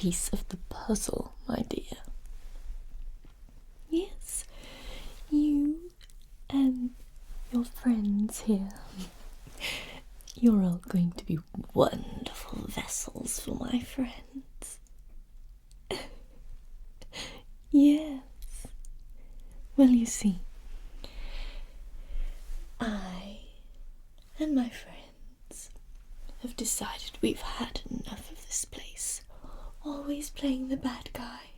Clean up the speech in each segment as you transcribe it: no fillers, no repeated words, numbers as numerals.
piece of the puzzle, my dear. Yes, you and your friends here, you're all going to be wonderful vessels for my friends. Yes. Well, you see, I and my friends have decided we've had enough of this place, always playing the bad guy.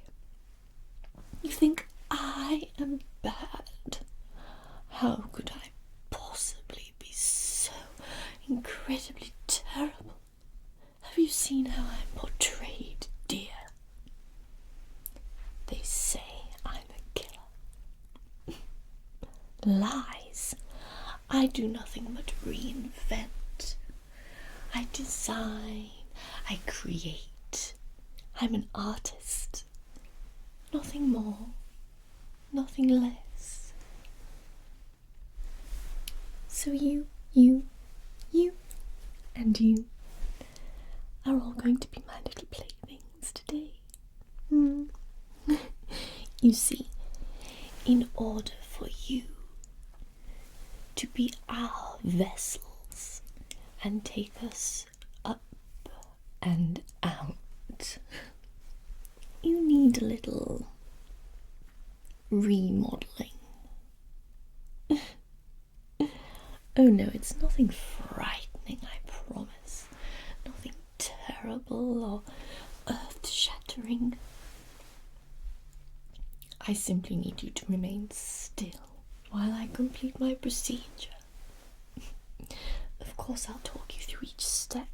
You think I am bad? How could I possibly be so incredibly terrible? Have you seen how I'm portrayed, dear? They say I'm a killer. Lies. I do nothing but reinvent. I design. I create. I'm an artist. Nothing more. Nothing less. So you, and you are all going to be my little playthings today. You see, in order for you to be our vessels and take us up and out, you need a little remodeling. Oh no, it's nothing frightening, I promise. Nothing terrible or earth-shattering. I simply need you to remain still while I complete my procedure. Of course, I'll talk you through each step.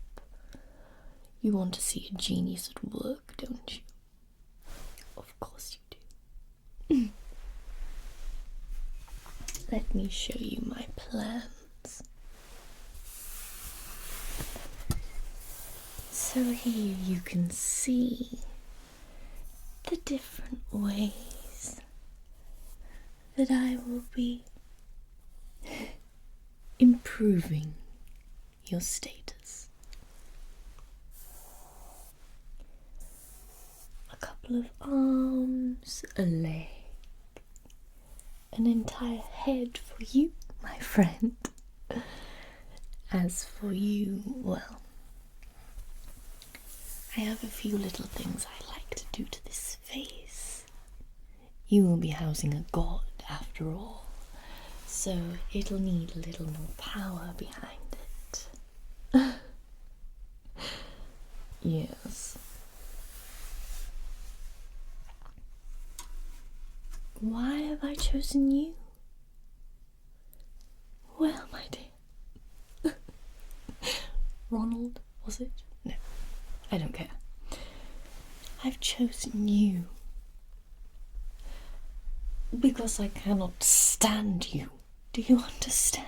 You want to see a genius at work, don't you? Of course you do. Let me show you my plans. So here you can see the different ways that I will be improving your status. A couple of arms, a leg, an entire head for you, my friend. As for you, well, I have a few little things I like to do to this face. You will be housing a god after all, so it'll need a little more power behind it. Yes. Why have I chosen you? Well, my dear. Ronald, was it? No, I don't care. I've chosen you because I cannot stand you. Do you understand?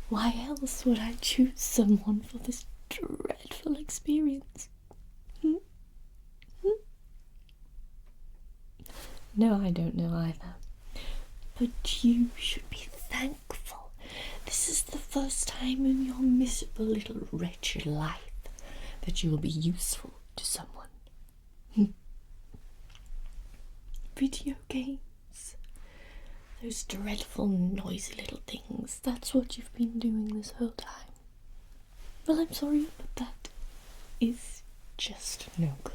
Why else would I choose someone for this dreadful experience? No, I don't know either. But you should be thankful. This is the first time in your miserable little wretched life that you will be useful to someone. Video games. Those dreadful, noisy little things. That's what you've been doing this whole time. Well, I'm sorry, but that is just no good.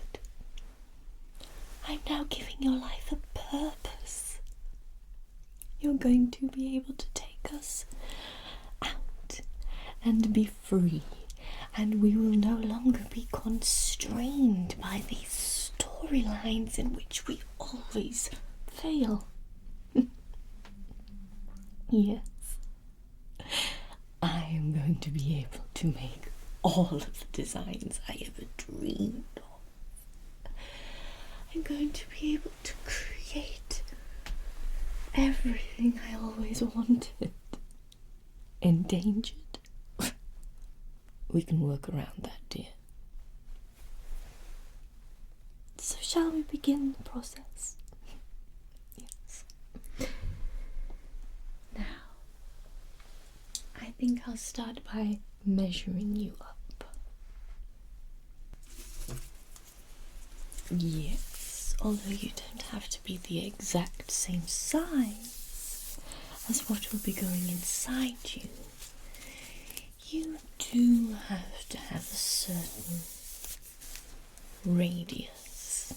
I'm now giving your life a purpose. You're going to be able to take us out and be free, and we will no longer be constrained by these storylines in which we always fail. Yes, I am going to be able to make all of the designs I ever dreamed of. I'm going to be able to create everything I always wanted. Endangered? We can work around that, dear. So shall we begin the process? Yes. Now, I think I'll start by measuring you up. Yes, although you don't have to be the exact same size as what will be going inside you. You do have to have a certain radius.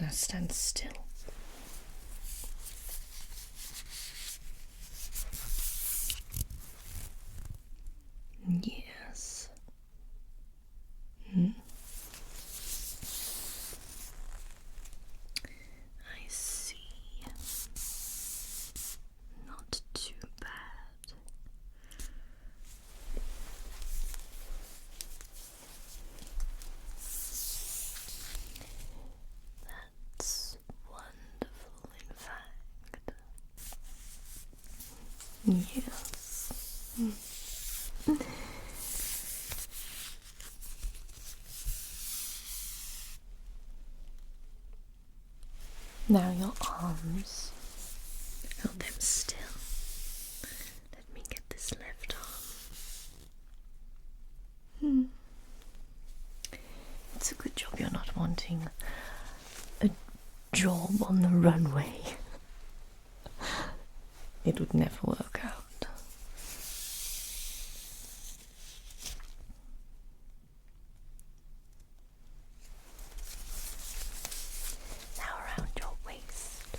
Now stand still. Yes. I see. Not too bad. That's wonderful, in fact. Yes. Now your arms. Hold them still. Let me get this left arm. It's a good job you're not wanting a job on the runway. It would never work out. Now around your waist.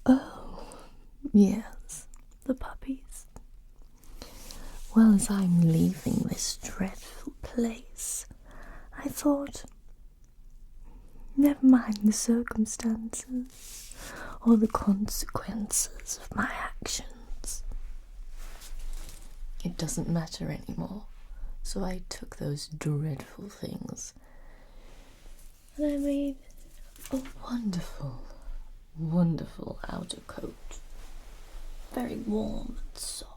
Oh, yes, the puppies. Well, as I'm leaving this dreadful place, I thought, never mind the circumstances or the consequences of my actions. It doesn't matter anymore, so I took those dreadful things and I made a wonderful, wonderful outer coat, very warm and soft.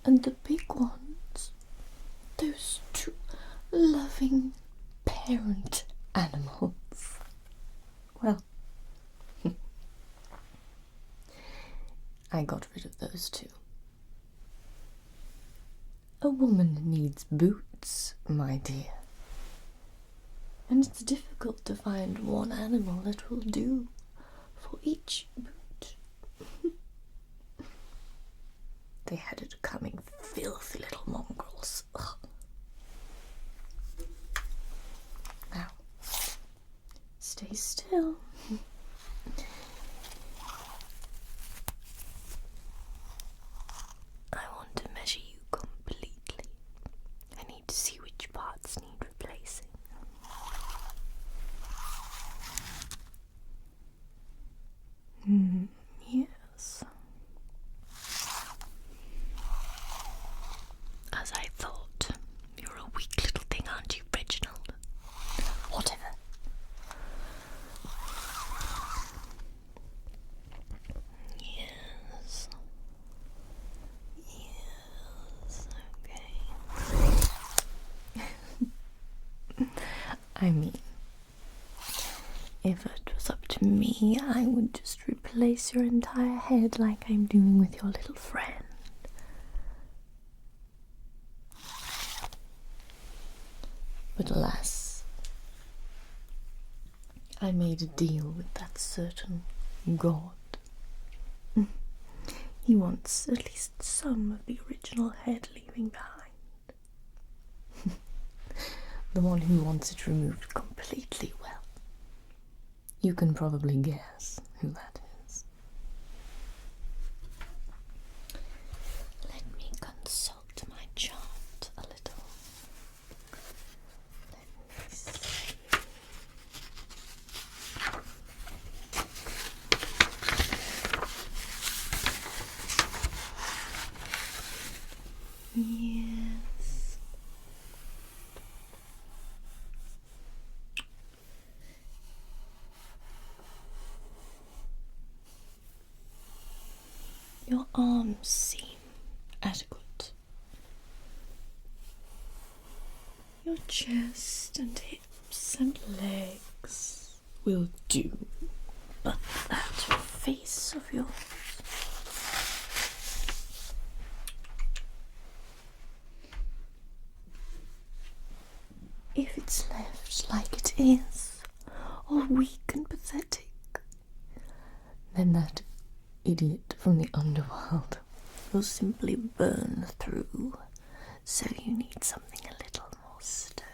And the big ones, those two loving parent animals, well, I got rid of those too. A woman needs boots, my dear. And it's difficult to find one animal that will do for each boot. They had it coming, filthy little mongrels. Ugh. Now, stay still. I want to measure you completely. I need to see which parts need replacing. Yes. As I thought. You're a weak little thing, aren't you, Reginald? Whatever. Yes. Yes, okay. I mean, if it was up to me, I would just replace your entire head like I'm doing with your little friend. But alas, I made a deal with that certain god. He wants at least some of the original head leaving behind. The one who wants it removed completely, well, you can probably guess who that is. Let me consult my chart a little. Let me see. Yes. Your arms seem adequate. Your chest and hips and legs will do. But that face of yours. If it's left like it is, all weak and pathetic, then that idiot from the underworld will simply burn through. So you need something a little more sturdy.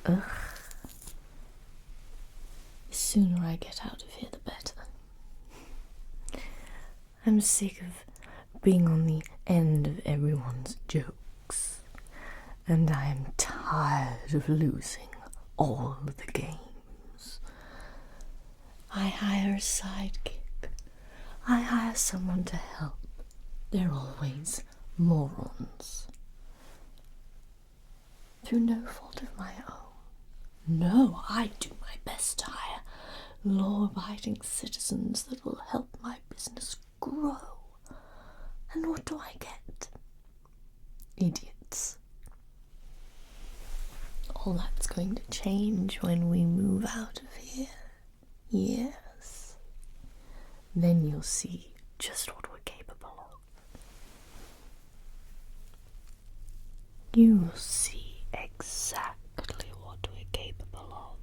Ugh. The sooner I get out of here, the better. I'm sick of being on the end of everyone's jokes, and I am tired of losing all the games. I hire a sidekick. I hire someone to help. They're always morons. Through no fault of my own. No, I do my best to hire law-abiding citizens that will help my business grow. And what do I get? Idiots. All that's going to change when we move out of here. Yes. Then you'll see just what we're capable of. You will see exactly what we're capable of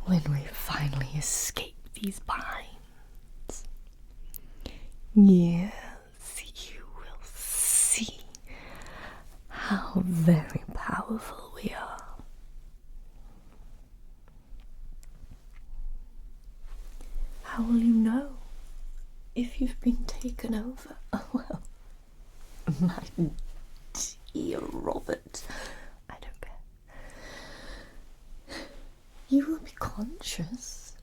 when we finally escape these binds. Yes, you will see how very powerful we are. How will you know if you've been taken over? Oh, well, my dear Robert, I don't care. You will be conscious.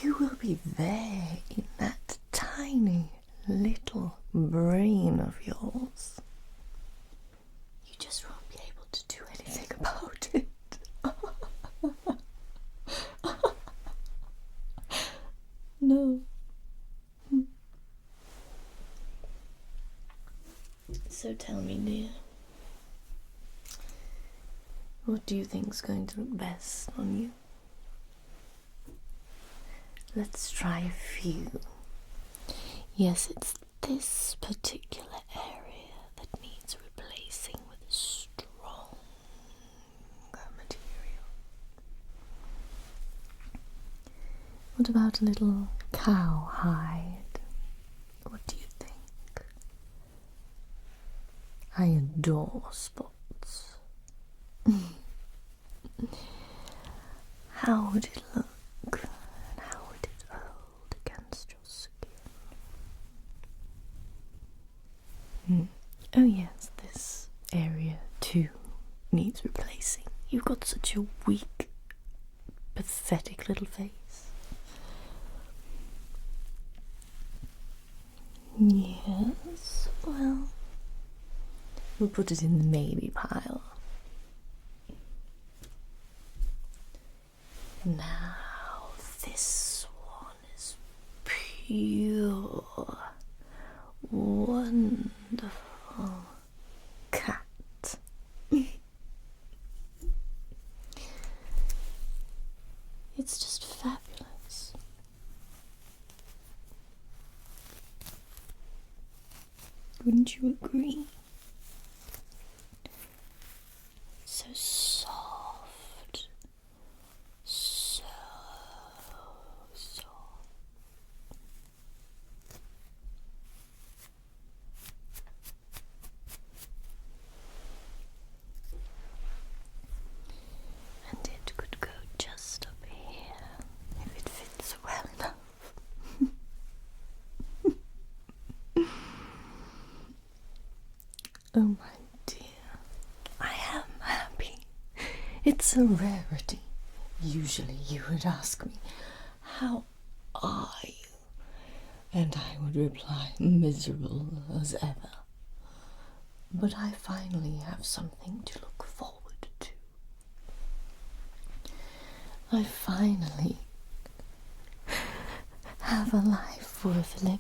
You will be there in that tiny little brain of yours. You just won't be able to do anything about it. No. So tell me, dear, what do you think's going to look best on you? Let's try a few. Yes, it's this particular area that needs replacing with a stronger material. What about a little cowhide? What do you think? I adore spots. How would it look? And how would it hold against your skin? Oh yes, this area too needs replacing. You've got such a weak, pathetic little face. Yes, well, we'll put it in the maybe pile. Now this one is pure, wonderful cat. It's just fabulous. Wouldn't you agree? So soft. So soft. And it could go just up here if it fits well enough. Oh my dear, I am happy. It's a rarity. Usually you would ask me, how are you? And I would reply, miserable as ever. But I finally have something to look forward to. I finally have a life worth living.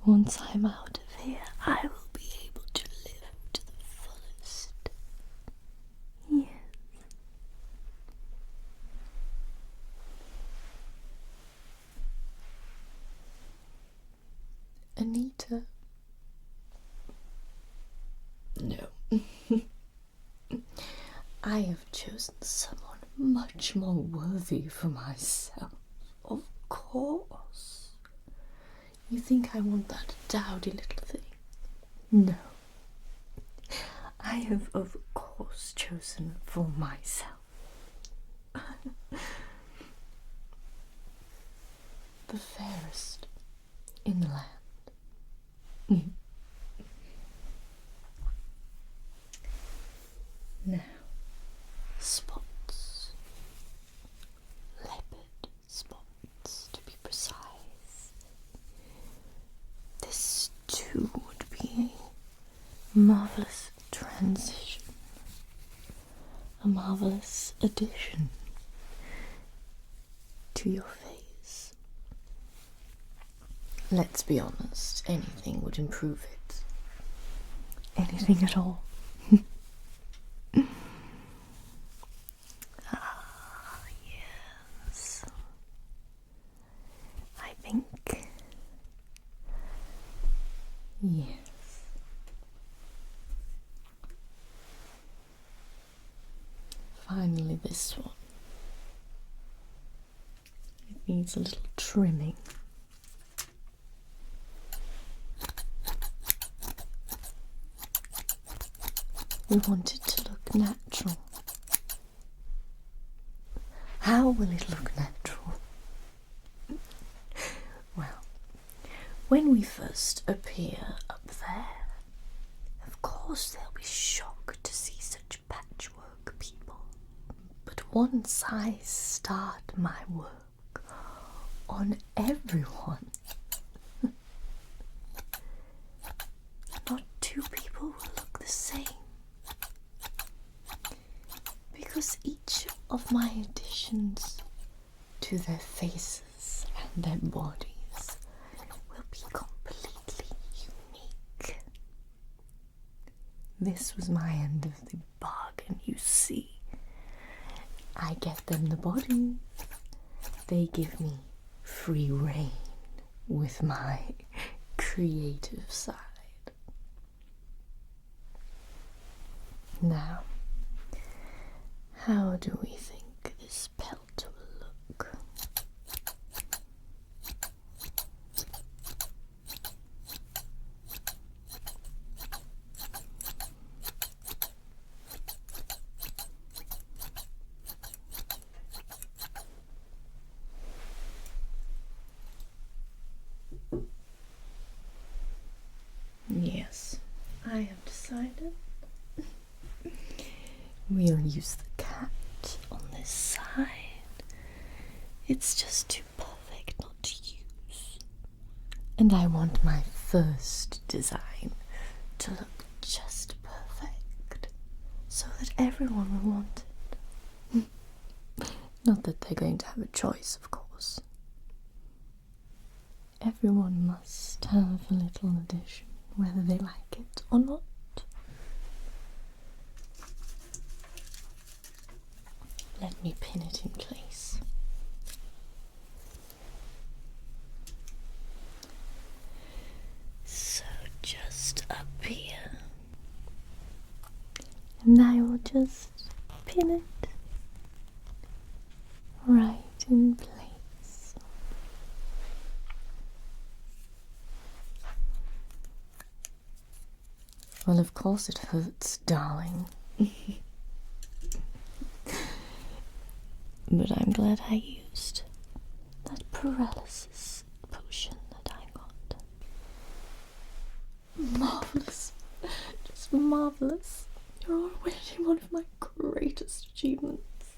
Once I'm out of here, I will be able to live to the fullest. Anita. No. I have chosen someone much more worthy for myself. Of course. You think I want that dowdy little thing? No. I have, of course, chosen for myself. The fairest in the land. Now, spots. Leopard spots, to be precise. This too would be a marvellous transition. A marvellous addition to your face. Let's be honest, anything would improve it. Anything at all. Yes. I think. Yes. Finally, this one. It needs a little trimming. We want it to look natural. How will it look natural? Well, when we first appear up there, of course they'll be shocked to see such patchwork people. But once I start my work on everyone, not two people will look the same. Because each of my additions to their faces and their bodies will be completely unique. This was my end of the bargain, you see. I get them the body, they give me free rein with my creative side. Now, how do we think this pelt will look? Yes, I have decided. We'll use the cat on this side. It's just too perfect not to use. And I want my first design to look just perfect, so that everyone will want it. Not that they're going to have a choice, of course. Everyone must have a little addition, whether they like it or not. Let me pin it in place. So just up here. And I will just pin it right in place. Well, of course it hurts, darling. But I'm glad I used that paralysis potion that I got. Marvellous. Just marvellous. You're already one of my greatest achievements.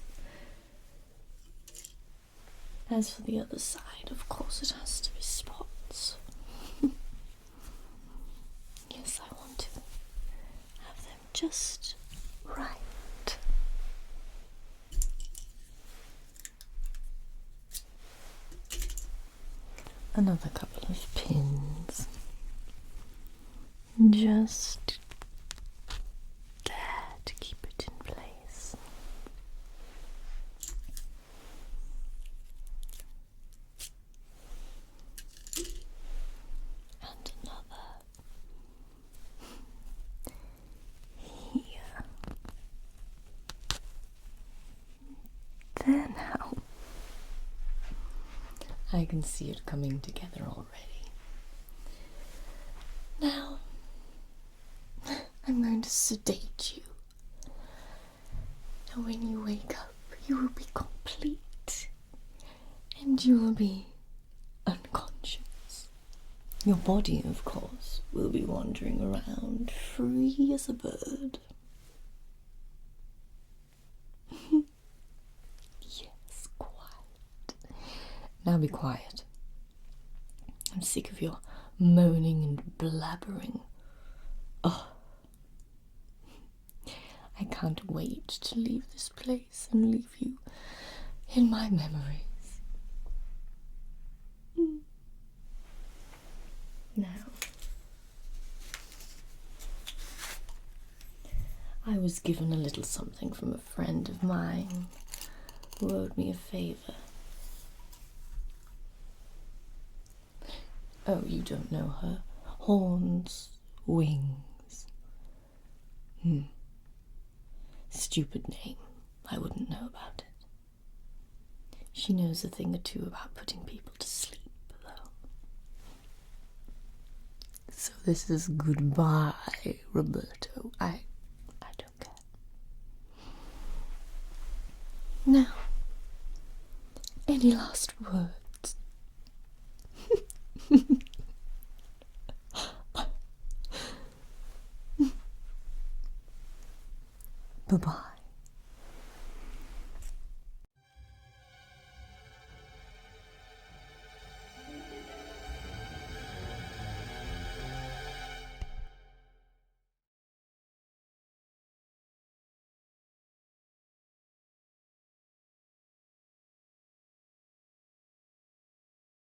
As for the other side, of course it has to be spots. Yes, I want to have them just right. Another couple of pins. Just there to keep it in place. And There now. I can see it coming together already. Now, I'm going to sedate you. And when you wake up, you will be complete. And you will be unconscious. Your body, of course, will be wandering around, free as a bird. Yes, quiet. Now be quiet. I'm sick of your moaning and blabbering. Oh, I can't wait to leave this place and leave you in my memories. Now, I was given a little something from a friend of mine who owed me a favor. Oh, you don't know her. Horns, wings. Stupid name. I wouldn't know about it. She knows a thing or two about putting people to sleep, though. So this is goodbye, Roberto. I don't care. Now, any last words? Bye-bye.